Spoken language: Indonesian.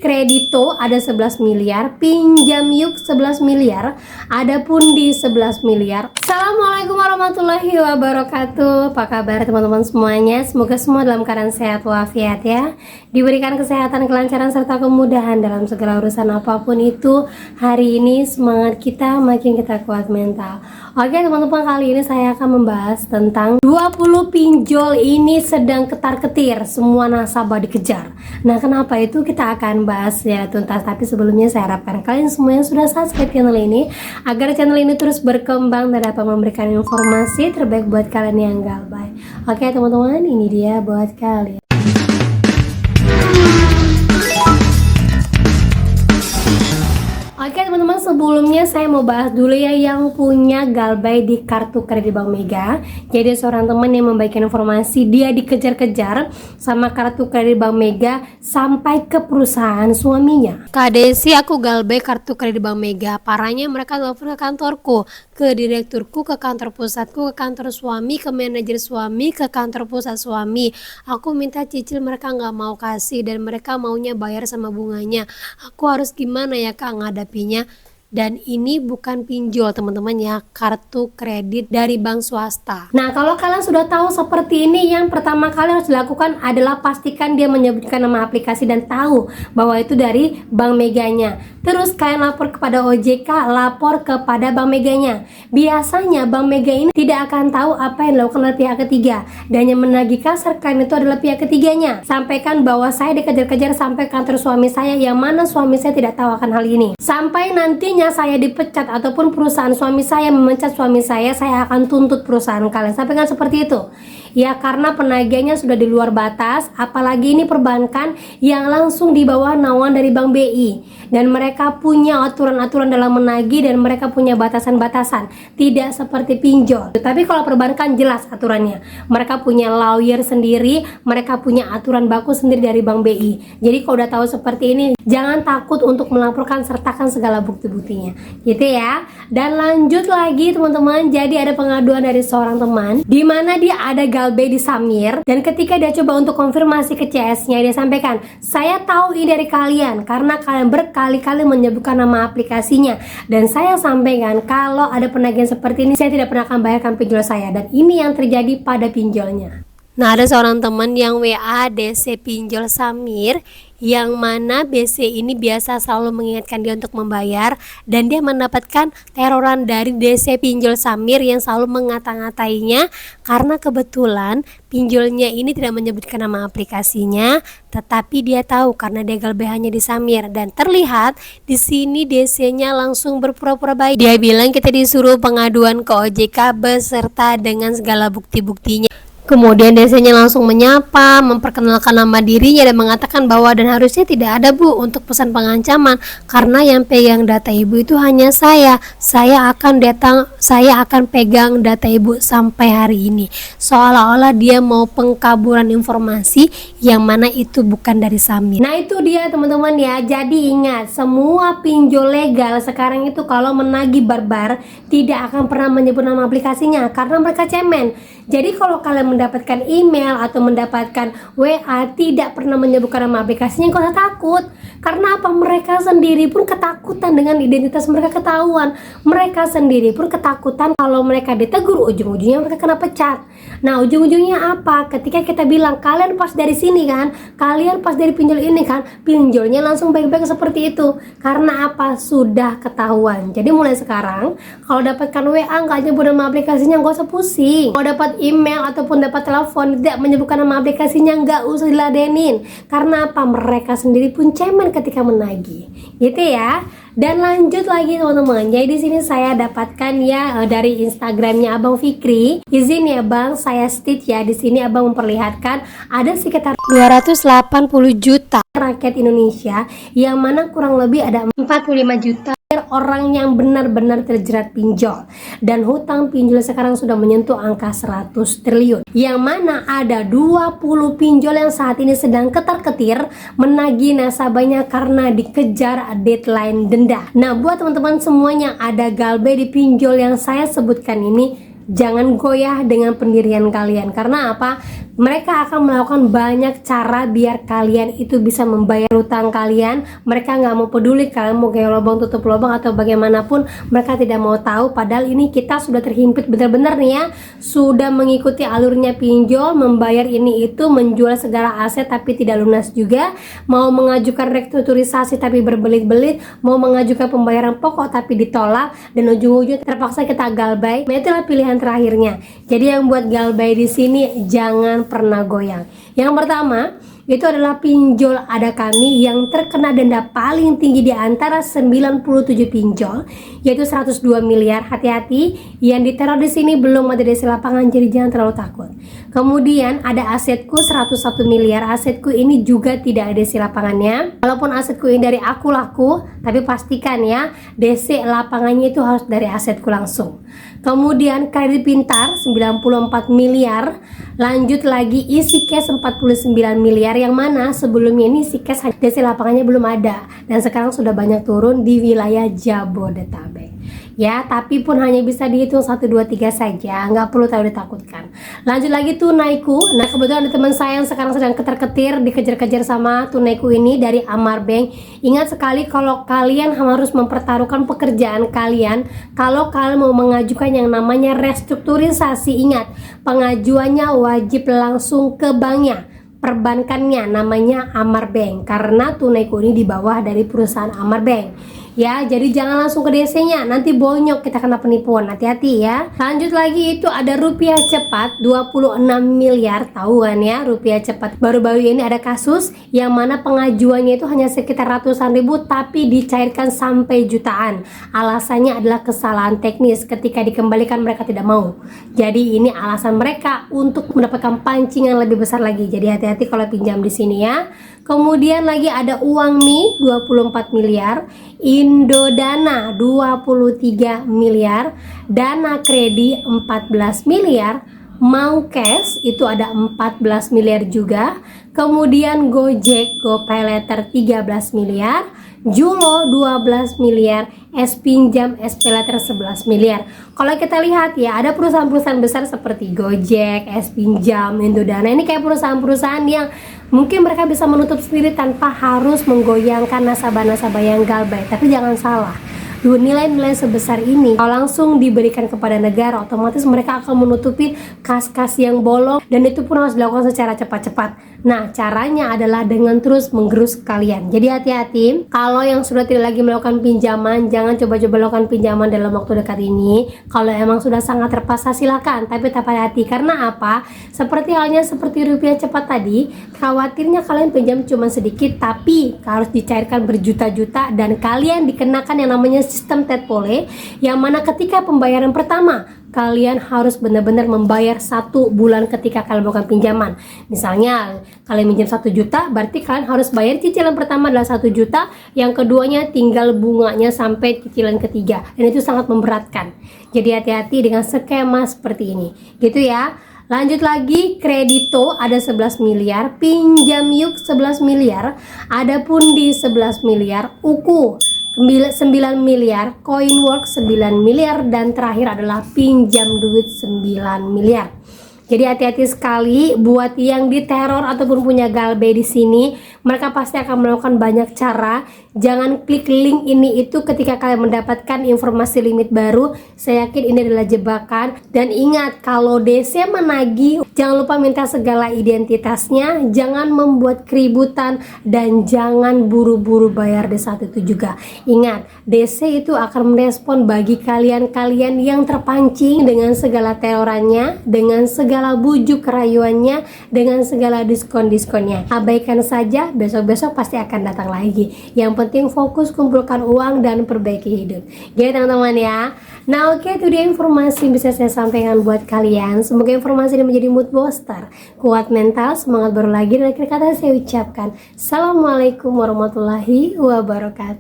Kredito ada 11 miliar, pinjam yuk 11 miliar, ada Pundi 11 miliar. Assalamualaikum warahmatullahi wabarakatuh. Apa kabar teman-teman semuanya? Semoga semua dalam keadaan sehat walafiat ya. Diberikan kesehatan, kelancaran serta kemudahan dalam segala urusan apapun itu. Hari ini semangat kita makin kita kuat mental. Oke teman-teman, kali ini saya akan membahas tentang 20 pinjol ini sedang ketar-ketir, semua nasabah dikejar. Nah, kenapa itu kita akan bahas ya tuntas. Tapi sebelumnya saya harapkan kalian semuanya sudah subscribe channel ini agar channel ini terus berkembang dan dapat memberikan informasi terbaik buat kalian yang galbay. Oke teman-teman, ini dia buat kalian. Oke teman-teman, sebelumnya saya mau bahas dulu ya yang punya galbay di kartu kredit Bank Mega. Jadi seorang teman yang membagikan informasi dia dikejar-kejar sama kartu kredit Bank Mega sampai ke perusahaan suaminya. Kak Desi, aku galbay kartu kredit Bank Mega. Parahnya mereka telepon ke kantorku, ke direkturku, ke kantor pusatku, ke kantor suami, ke manajer suami, ke kantor pusat suami. Aku minta cicil, mereka nggak mau kasih dan mereka maunya bayar sama bunganya. Aku harus gimana ya Kak ngadapinya? Dan ini bukan pinjol teman-teman ya, kartu kredit dari bank swasta. Nah, kalau kalian sudah tahu seperti ini, yang pertama kali harus dilakukan adalah pastikan dia menyebutkan nama aplikasi dan tahu bahwa itu dari Bank Meganya. Terus kalian lapor kepada OJK, lapor kepada Bank Meganya. Biasanya Bank Mega ini tidak akan tahu apa yang dilakukan oleh pihak ketiga, dan yang menagih kasar kalian itu adalah pihak ketiganya. Sampaikan bahwa saya dikejar-kejar sampai kantor suami saya, yang mana suami saya tidak tahu akan hal ini. Sampai nantinya saya dipecat ataupun perusahaan suami saya memecat suami saya akan tuntut perusahaan kalian. Sampaikan seperti itu. Ya, karena penagihnya sudah di luar batas, apalagi ini perbankan yang langsung di bawah naungan dari Bank BI. Dan mereka punya aturan-aturan dalam menagih dan mereka punya batasan-batasan. Tidak seperti pinjol. Tapi kalau perbankan jelas aturannya. Mereka punya lawyer sendiri, mereka punya aturan baku sendiri dari Bank BI. Jadi kalau udah tahu seperti ini, jangan takut untuk melaporkan, sertakan segala bukti-buktinya. Gitu ya. Dan lanjut lagi teman-teman, jadi ada pengaduan dari seorang teman di mana dia ada galbay di Samir, dan ketika dia coba untuk konfirmasi ke CS-nya, dia sampaikan, saya tahu ini dari kalian karena kalian berkali-kali menyebutkan nama aplikasinya, dan saya sampaikan kalau ada penagihan seperti ini saya tidak pernah akan bayarkan pinjol saya, dan ini yang terjadi pada pinjolnya. Nah, ada seorang teman yang WA DC pinjol Samir, yang mana BC ini biasa selalu mengingatkan dia untuk membayar, dan dia mendapatkan teroran dari DC pinjol Samir yang selalu mengata-ngatainya karena kebetulan pinjolnya ini tidak menyebutkan nama aplikasinya, tetapi dia tahu karena dia galbay hanya di Samir. Dan terlihat di sini DC-nya langsung berpura-pura baik. Dia bilang kita disuruh pengaduan ke OJK beserta dengan segala bukti-buktinya. Kemudian DC-nya langsung menyapa, memperkenalkan nama dirinya dan mengatakan bahwa dan harusnya tidak ada Bu untuk pesan pengancaman karena yang pegang data Ibu itu hanya saya. Saya akan pegang data Ibu sampai hari ini. Seolah-olah dia mau pengkaburan informasi yang mana itu bukan dari Samir. Nah, itu dia teman-teman ya. Jadi ingat, semua pinjol legal sekarang itu kalau menagih barbar tidak akan pernah menyebut nama aplikasinya karena mereka cemen. Jadi kalau kalian mendapatkan email atau mendapatkan WA tidak pernah menyebutkan nama aplikasinya, gak usah takut. Karena apa? Mereka sendiri pun ketakutan dengan identitas mereka ketahuan. Mereka sendiri pun ketakutan kalau mereka ditegur, ujung-ujungnya mereka kena pecat. Nah, ujung-ujungnya apa? Ketika kita bilang kalian pas dari sini kan, kalian pas dari pinjol ini kan, pinjolnya langsung baik-baik seperti itu. Karena apa? Sudah ketahuan. Jadi mulai sekarang kalau dapatkan WA nggak nyebut nama aplikasinya, gak usah pusing. Kalau dapat email ataupun dapat telepon tidak menyebutkan nama aplikasinya, nggak usah diladenin. Karena apa? Mereka sendiri pun cemen ketika menagih, gitu ya. Dan lanjut lagi teman-teman. Jadi di sini saya dapatkan ya dari Instagramnya Abang Fikri. Izin ya Bang, saya state ya, di sini Abang memperlihatkan ada sekitar 280 juta rakyat Indonesia, yang mana kurang lebih ada 45 juta orang yang benar-benar terjerat pinjol, dan hutang pinjol sekarang sudah menyentuh angka 100 triliun, yang mana ada 20 pinjol yang saat ini sedang ketar-ketir menagih nasabahnya karena dikejar deadline denda. Nah, buat teman-teman semuanya ada galbay di pinjol yang saya sebutkan ini, jangan goyah dengan pendirian kalian. Karena apa? Mereka akan melakukan banyak cara biar kalian itu bisa membayar utang kalian. Mereka nggak mau peduli kalian mau kayak lubang tutup lubang atau bagaimanapun, mereka tidak mau tahu. Padahal ini kita sudah terhimpit benar-benar nih ya, sudah mengikuti alurnya pinjol, membayar ini itu, menjual segala aset tapi tidak lunas juga, mau mengajukan restrukturisasi tapi berbelit-belit, mau mengajukan pembayaran pokok tapi ditolak, dan ujung-ujung terpaksa kita galbay. Nah, itulah pilihan terakhirnya. Jadi yang buat galbay di sini jangan pernah goyang. Yang pertama itu adalah pinjol ada kami yang terkena denda paling tinggi di antara 97 pinjol, yaitu 102 miliar. Hati-hati, yang diteror di sini belum ada DC lapangan, jadi jangan terlalu takut. Kemudian ada asetku 101 miliar. Asetku ini juga tidak ada DC lapangannya. Walaupun asetku ini dari aku laku, tapi pastikan ya DC lapangannya itu harus dari asetku langsung. Kemudian kredit pintar 94 miliar. Lanjut lagi isi cash 49 miliar, yang mana sebelumnya ini isi cash DC lapangannya belum ada dan sekarang sudah banyak turun di wilayah Jabodetabek. Ya, tapi pun hanya bisa dihitung 1, 2, 3 saja, nggak perlu terlalu ditakutkan. Lanjut lagi tunaiku. Nah, kebetulan ada teman saya yang sekarang sedang ketar-ketir dikejar-kejar sama tunaiku ini dari Amar Bank. Ingat sekali kalau kalian harus mempertaruhkan pekerjaan kalian. Kalau kalian mau mengajukan yang namanya restrukturisasi, ingat pengajuannya wajib langsung ke banknya, perbankannya namanya Amar Bank, karena tunaiku ini di bawah dari perusahaan Amar Bank. Ya, jadi jangan langsung ke DC-nya, nanti bonyok, kita kena penipuan. Hati-hati ya. Lanjut lagi itu ada rupiah cepat 26 miliar. Tahu kan ya, rupiah cepat. Baru-baru ini ada kasus yang mana pengajuannya itu hanya sekitar ratusan ribu tapi dicairkan sampai jutaan. Alasannya adalah kesalahan teknis, ketika dikembalikan mereka tidak mau. Jadi ini alasan mereka untuk mendapatkan pancingan lebih besar lagi. Jadi hati-hati kalau pinjam di sini ya. Kemudian lagi ada uang Mi 24 miliar, Indodana 23 miliar, Dana Kredi 14 miliar, Maucash itu ada 14 miliar juga. Kemudian Gojek, GoPayLater 13 miliar, Julo 12 miliar, S-Pinjam, SPayLater 11 miliar. Kalau kita lihat ya, ada perusahaan-perusahaan besar seperti Gojek, S-Pinjam, Indodana. Ini kayak perusahaan-perusahaan yang mungkin mereka bisa menutup sendiri tanpa harus menggoyangkan nasabah-nasabah yang galbay. Tapi jangan salah, nilai-nilai sebesar ini kalau langsung diberikan kepada negara, otomatis mereka akan menutupi kas-kas yang bolong, dan itu pun harus dilakukan secara cepat-cepat. Nah, caranya adalah dengan terus menggerus kalian. Jadi hati-hati, kalau yang sudah tidak lagi melakukan pinjaman, jangan coba-coba melakukan pinjaman dalam waktu dekat ini. Kalau emang sudah sangat terpaksa silakan, tapi tetap hati-hati. Karena apa? Seperti halnya seperti rupiah cepat tadi, khawatirnya kalian pinjam cuma sedikit tapi harus dicairkan berjuta-juta, dan kalian dikenakan yang namanya sistem tetpole, yang mana ketika pembayaran pertama kalian harus benar-benar membayar 1 bulan ketika kalian melakukan pinjaman. Misalnya kalian minjam 1 juta, berarti kalian harus bayar cicilan pertama adalah 1 juta, yang keduanya tinggal bunganya sampai cicilan ketiga, dan itu sangat memberatkan. Jadi hati-hati dengan skema seperti ini, gitu ya. Lanjut lagi, Kredito ada 11 miliar, Pinjam Yuk 11 miliar, ada Pundi 11 miliar, Uku 9 miliar, Coinworks 9 miliar, dan terakhir adalah Pinjam Duit 9 miliar. Jadi hati-hati sekali buat yang diteror ataupun punya galbay di sini. Mereka pasti akan melakukan banyak cara. Jangan klik link ini itu ketika kalian mendapatkan informasi limit baru. Saya yakin ini adalah jebakan. Dan ingat, kalau DC menagih, jangan lupa minta segala identitasnya. Jangan membuat keributan dan jangan buru-buru bayar di saat itu juga. Ingat, DC itu akan merespon bagi kalian-kalian yang terpancing dengan segala terorannya, dengan segala bujuk rayuannya, dengan segala diskon-diskonnya. Abaikan saja, besok-besok pasti akan datang lagi. Yang penting fokus kumpulkan uang dan perbaiki hidup. Jadi teman-teman ya. Nah oke, itu dia informasi yang bisa saya sampaikan buat kalian. Semoga informasi ini menjadi mood booster, kuat mental, semangat baru lagi. Dan akhir kata saya ucapkan Assalamualaikum warahmatullahi wabarakatuh.